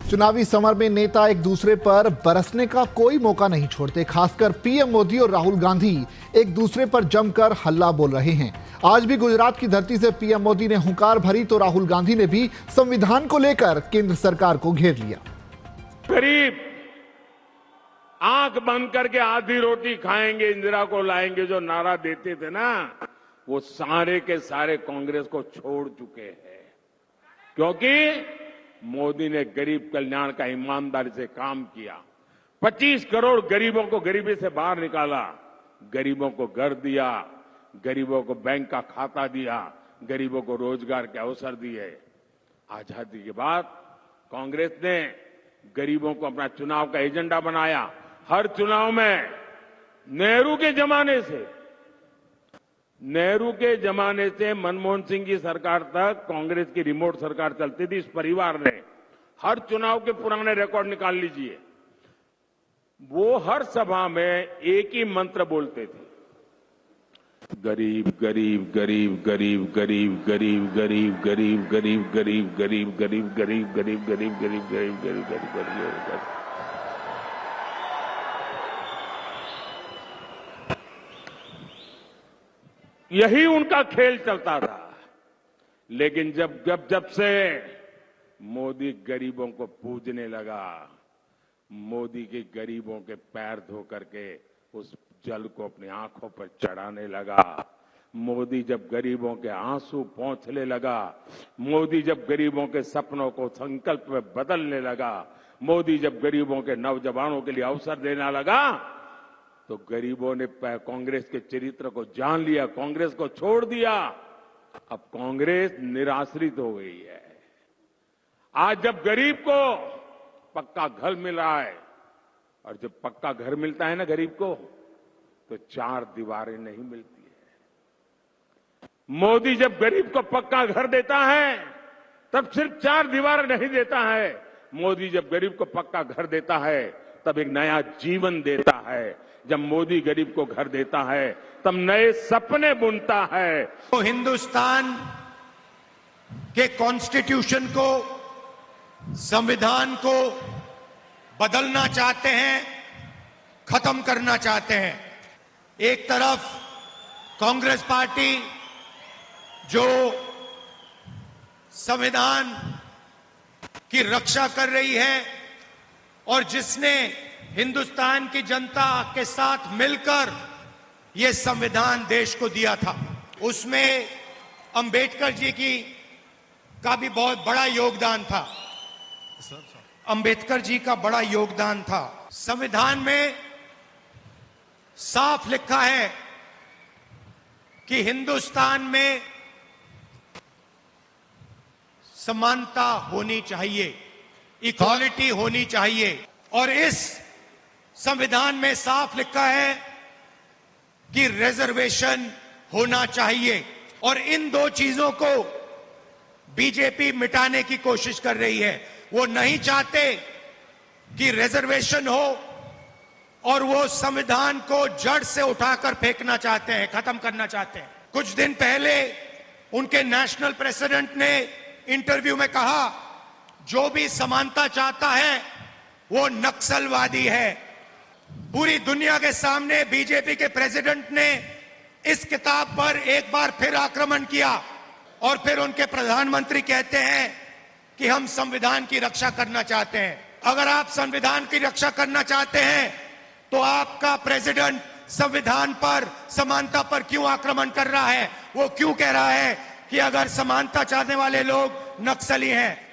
चुनावी समर में नेता एक दूसरे पर बरसने का कोई मौका नहीं छोड़ते। खासकर पीएम मोदी और राहुल गांधी एक दूसरे पर जमकर हल्ला बोल रहे हैं। आज भी गुजरात की धरती से पीएम मोदी ने हुंकार भरी तो राहुल गांधी ने भी संविधान को लेकर केंद्र सरकार को घेर लिया। गरीब आंख बंद करके आधी रोटी खाएंगे, इंदिरा को लाएंगे, जो नारा देते थे ना, वो सारे के सारे कांग्रेस को छोड़ चुके हैं, क्योंकि मोदी ने गरीब कल्याण का ईमानदारी से काम किया। 25 करोड़ गरीबों को गरीबी से बाहर निकाला, गरीबों को घर दिया, गरीबों को बैंक का खाता दिया, गरीबों को रोजगार के अवसर दिए। आजादी के बाद कांग्रेस ने गरीबों को अपना चुनाव का एजेंडा बनाया। हर चुनाव में नेहरू के जमाने से मनमोहन सिंह की सरकार तक कांग्रेस की रिमोट सरकार चलती थी। इस परिवार ने हर चुनाव के पुराने रिकॉर्ड निकाल लीजिए, वो हर सभा में एक ही मंत्र बोलते थे, गरीब गरीब गरीब गरीब गरीब गरीब गरीब गरीब गरीब गरीब गरीब गरीब गरीब गरीब गरीब गरीब गरीब गरीब गरीब। यही उनका खेल चलता था। लेकिन जब से मोदी गरीबों को पूजने लगा, मोदी के गरीबों के पैर धो करके उस जल को अपनी आंखों पर चढ़ाने लगा, मोदी जब गरीबों के आंसू पोंछने लगा, मोदी जब गरीबों के सपनों को संकल्प में बदलने लगा, मोदी जब गरीबों के नौजवानों के लिए अवसर देने लगा, तो गरीबों ने कांग्रेस के चरित्र को जान लिया, कांग्रेस को छोड़ दिया। अब कांग्रेस निराश्रित हो गई है। आज जब गरीब को पक्का घर मिल रहा है, और जब पक्का घर मिलता है ना गरीब को, तो 4 दीवारें नहीं मिलती है। मोदी जब गरीब को पक्का घर देता है, तब सिर्फ 4 दीवारें नहीं देता है। मोदी जब गरीब को पक्का घर देता है, तब एक नया जीवन देता है। जब मोदी गरीब को घर देता है, तब नए सपने बुनता है। तो हिंदुस्तान के कॉन्स्टिट्यूशन को, संविधान को बदलना चाहते हैं, खत्म करना चाहते हैं। एक तरफ कांग्रेस पार्टी जो संविधान की रक्षा कर रही है और जिसने हिंदुस्तान की जनता के साथ मिलकर यह संविधान देश को दिया था, उसमें अंबेडकर जी का भी बहुत बड़ा योगदान था। अंबेडकर जी का बड़ा योगदान था। संविधान में साफ लिखा है कि हिंदुस्तान में समानता होनी चाहिए, इक्वालिटी होनी चाहिए। और इस संविधान में साफ लिखा है कि रिजर्वेशन होना चाहिए। और इन 2 चीजों को बीजेपी मिटाने की कोशिश कर रही है। वो नहीं चाहते कि रिजर्वेशन हो, और वो संविधान को जड़ से उठाकर फेंकना चाहते हैं, खत्म करना चाहते हैं। कुछ दिन पहले उनके नेशनल प्रेसिडेंट ने इंटरव्यू में कहा, जो भी समानता चाहता है वो नक्सलवादी है। पूरी दुनिया के सामने बीजेपी के प्रेसिडेंट ने इस किताब पर एक बार फिर आक्रमण किया, और फिर उनके प्रधानमंत्री कहते हैं कि हम संविधान की रक्षा करना चाहते हैं। अगर आप संविधान की रक्षा करना चाहते हैं, तो आपका प्रेसिडेंट संविधान पर, समानता पर क्यों आक्रमण कर रहा है? वो क्यों कह रहा है कि अगर समानता चाहने वाले लोग नक्सली हैं?